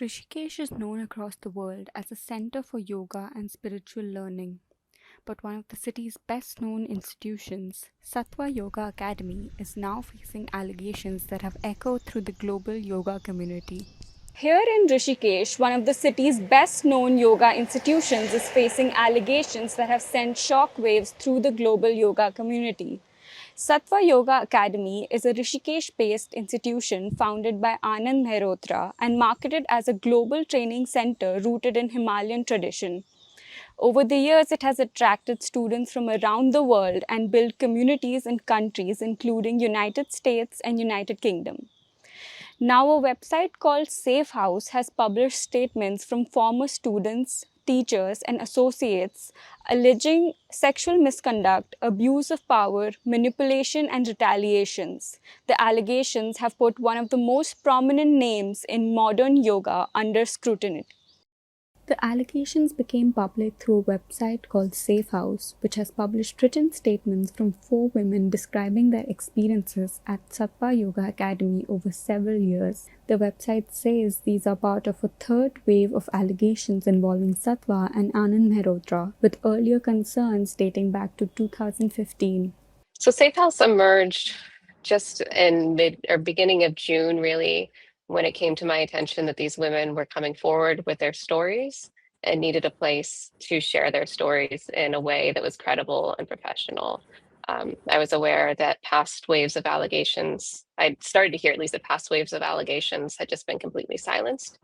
Rishikesh is known across the world as a center for yoga and spiritual learning, but one of the city's best known institutions, Sattva Yoga Academy, is now facing allegations that have echoed through the global yoga community. Here in Rishikesh, one of the city's best known yoga institutions is facing allegations that have sent shockwaves through the global yoga community. Sattva Yoga Academy is a Rishikesh based institution founded by Anand Mehrotra and marketed as a global training center rooted in Himalayan tradition. Over the years, it has attracted students from around the world and built communities in countries including United States and United Kingdom. Now, a website called Safe House has published statements from former students, teachers, and associates alleging sexual misconduct, abuse of power, manipulation, and retaliations. The allegations have put one of the most prominent names in modern yoga under scrutiny. The allegations became public through a website called Safe House, which has published written statements from 4 women describing their experiences at Sattva Yoga Academy over several years. The website says these are part of a third wave of allegations involving Sattva and Anand Mehrotra, with earlier concerns dating back to 2015. So Safe House emerged just in mid or beginning of June, really, when it came to my attention that these women were coming forward with their stories and needed a place to share their stories in a way that was credible and professional. I was aware that past waves of allegations, I'd started to hear at least that past waves of allegations had just been completely silenced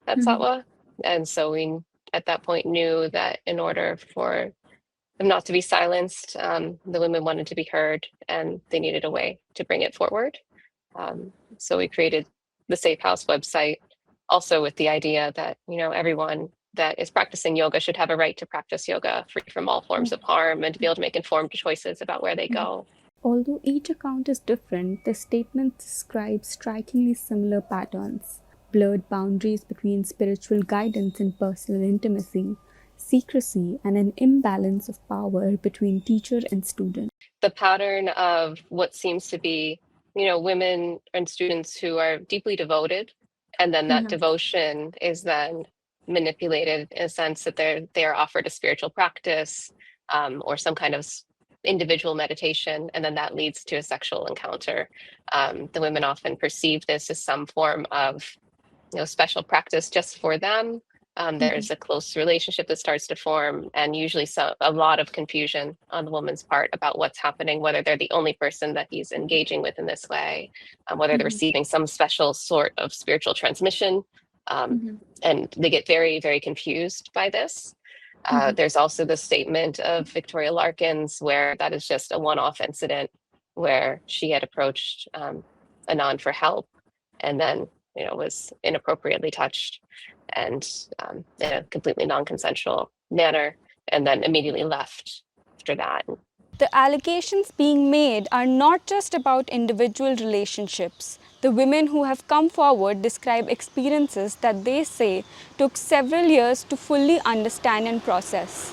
at Satwa. And so we, at that point, knew that in order for them not to be silenced, the women wanted to be heard and they needed a way to bring it forward. So we created the Safe House website, also with the idea that, everyone that is practicing yoga should have a right to practice yoga free from all forms of harm and to be able to make informed choices about where they go. Although each account is different, the statements describe strikingly similar patterns: blurred boundaries between spiritual guidance and personal intimacy, secrecy, and an imbalance of power between teacher and student. The pattern of what seems to be, women and students who are deeply devoted, and then that devotion is then manipulated in a sense that they are offered a spiritual practice or some kind of individual meditation, and then that leads to a sexual encounter. The women often perceive this as some form of special practice just for them. There's a close relationship that starts to form, and usually a lot of confusion on the woman's part about what's happening, whether they're the only person that he's engaging with in this way, whether they're receiving some special sort of spiritual transmission. And they get very, very confused by this. There's also the statement of Victoria Larkins, where that is just a one-off incident where she had approached Anand for help and then was inappropriately touched and in a completely non-consensual manner, and then immediately left after that. The allegations being made are not just about individual relationships. The women who have come forward describe experiences that they say took several years to fully understand and process.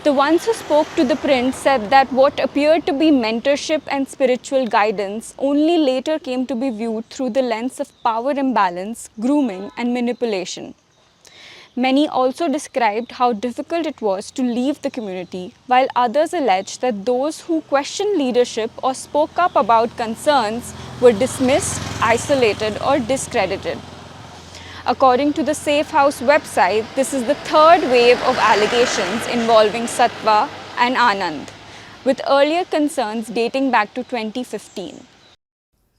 The ones who spoke to ThePrint said that what appeared to be mentorship and spiritual guidance only later came to be viewed through the lens of power imbalance, grooming, and manipulation. Many also described how difficult it was to leave the community, while others alleged that those who questioned leadership or spoke up about concerns were dismissed, isolated, or discredited. According to the Safe House website, this is the third wave of allegations involving Sattva and Anand, with earlier concerns dating back to 2015.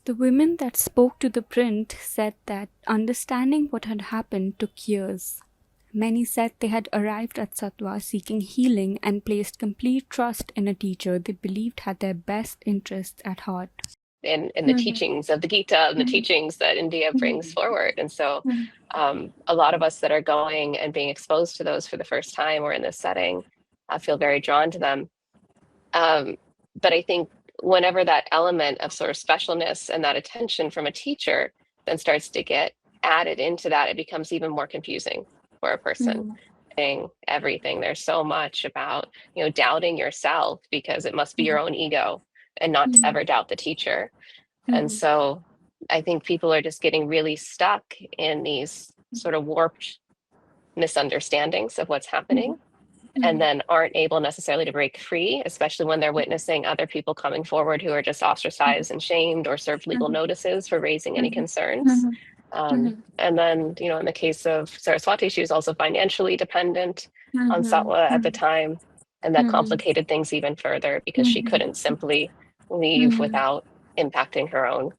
The women that spoke to ThePrint said that understanding what had happened took years. Many said they had arrived at Sattva seeking healing and placed complete trust in a teacher they believed had their best interests at heart. In the teachings of the Gita and the teachings that India brings forward. And so a lot of us that are going and being exposed to those for the first time or in this setting feel very drawn to them. But I think whenever that element of sort of specialness and that attention from a teacher then starts to get added into that, it becomes even more confusing for a person. Everything. There's so much about, doubting yourself because it must be your own ego and not to ever doubt the teacher. And so I think people are just getting really stuck in these sort of warped misunderstandings of what's happening, and then aren't able necessarily to break free, especially when they're witnessing other people coming forward who are just ostracized and shamed or served legal notices for raising any concerns. And then, in the case of Saraswati, she was also financially dependent on Sattva at the time, and that complicated things even further because she couldn't simply leave without impacting her own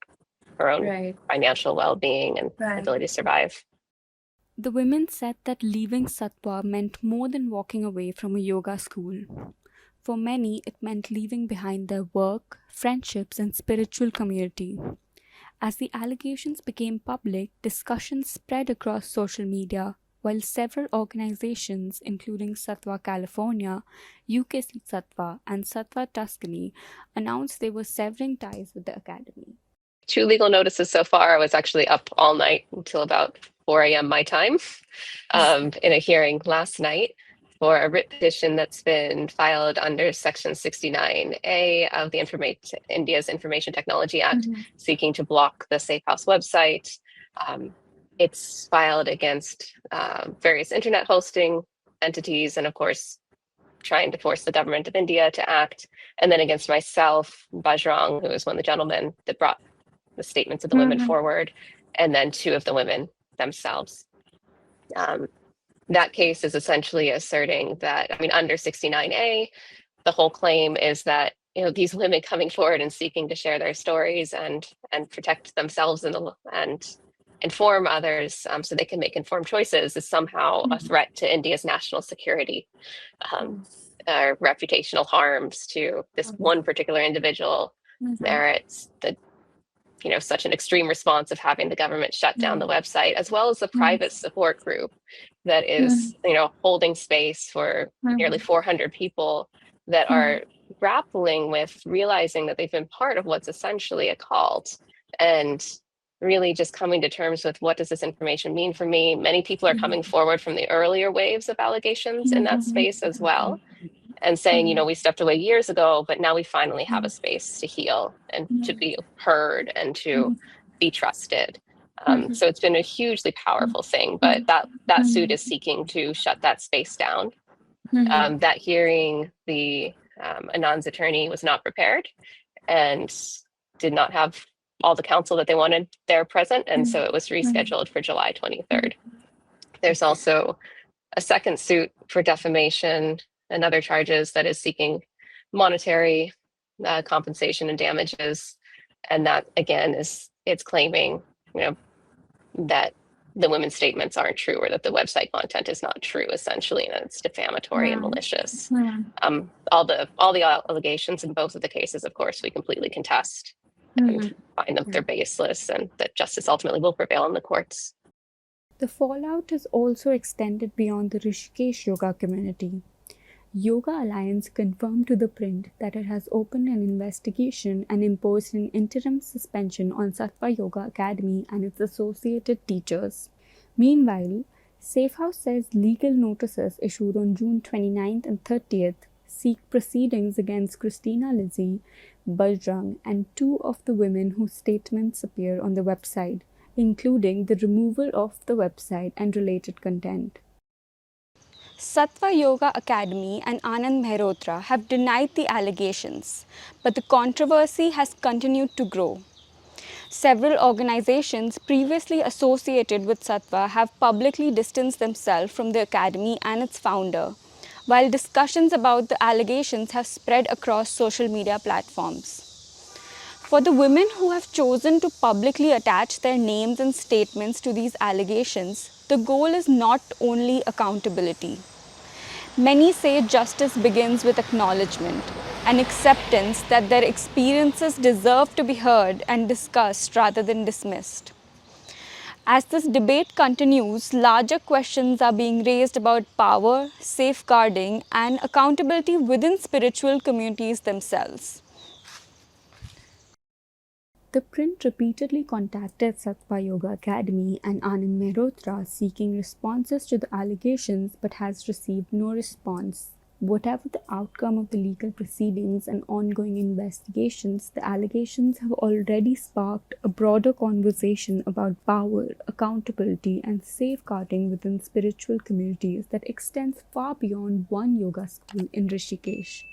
Right. financial well-being and ability to survive. The women said that leaving Sattva meant more than walking away from a yoga school. For many, it meant leaving behind their work, friendships, and spiritual community. As the allegations became public, discussions spread across social media, while several organizations, including Sattva California, UKC Sattva, and Sattva Tuscany, announced they were severing ties with the academy. 2 legal notices so far. I was actually up all night until about 4 a.m. my time in a hearing last night for a writ petition that's been filed under Section 69A of the India's Information Technology Act, seeking to block the Safe House website. It's filed against various internet hosting entities and, of course, trying to force the government of India to act, and then against myself, Bajrang, who was one of the gentlemen that brought the statements of the women forward, and then 2 of the women themselves. That case is essentially asserting that, under 69A, the whole claim is that these women coming forward and seeking to share their stories and protect themselves and inform others so they can make informed choices is somehow a threat to India's national security, reputational harms to this one particular individual merits the such an extreme response of having the government shut down the website, as well as a private support group that is, holding space for nearly 400 people that are grappling with realizing that they've been part of what's essentially a cult and really just coming to terms with what does this information mean for me. Many people are coming forward from the earlier waves of allegations in that space as well, and saying, we stepped away years ago, but now we finally have a space to heal and to be heard and to be trusted. So it's been a hugely powerful thing, but that suit is seeking to shut that space down. That hearing, the Anand's attorney was not prepared and did not have all the counsel that they wanted there present, and so it was rescheduled for July 23rd. There's also a second suit for defamation and other charges that is seeking monetary compensation and damages, and that again it's claiming that the women's statements aren't true, or that the website content is not true, essentially, and it's defamatory and malicious. All the allegations in both of the cases, of course, we completely contest and find them they're baseless, and that justice ultimately will prevail in the courts. The fallout is also extended beyond the Rishikesh yoga community. Yoga Alliance confirmed to ThePrint that it has opened an investigation and imposed an interim suspension on Sattva Yoga Academy and its associated teachers. Meanwhile, Safe House says legal notices issued on June 29th and 30th seek proceedings against Christina Lizzie, Bajrang, and 2 of the women whose statements appear on the website, including the removal of the website and related content. Sattva Yoga Academy and Anand Mehrotra have denied the allegations, but the controversy has continued to grow. Several organizations previously associated with Sattva have publicly distanced themselves from the academy and its founder, while discussions about the allegations have spread across social media platforms. For the women who have chosen to publicly attach their names and statements to these allegations, the goal is not only accountability. Many say justice begins with acknowledgement and acceptance that their experiences deserve to be heard and discussed rather than dismissed. As this debate continues, larger questions are being raised about power, safeguarding, and accountability within spiritual communities themselves. ThePrint repeatedly contacted Sattva Yoga Academy and Anand Mehrotra seeking responses to the allegations but has received no response. Whatever the outcome of the legal proceedings and ongoing investigations, the allegations have already sparked a broader conversation about power, accountability, and safeguarding within spiritual communities that extends far beyond one yoga school in Rishikesh.